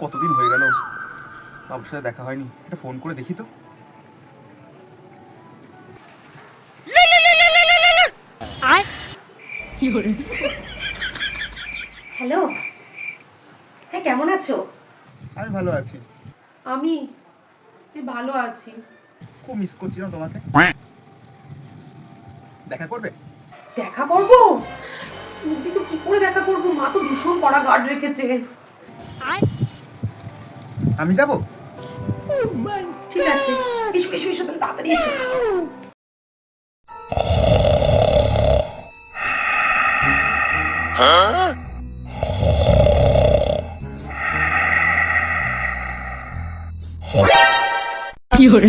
কতদিন হয়ে গেল বাবুর সাথে দেখা হয়নি, একটা ফোন করে দেখি তো। হ্যালো, হ্যাঁ কেমন আছো? আমি ভালো আছি। আমি ভালো আছি। খুব মিস করছিলাম তোমাকে। দেখা করবে? দেখা করবো? কিন্তু কি করে দেখা করবো? মা তো ভীষণ কড়া গার্ড রেখেছে। আমি যাব। ঠিক আছে, এসো এসো এসো, তাহলে তাড়াতাড়ি এসো। কি hore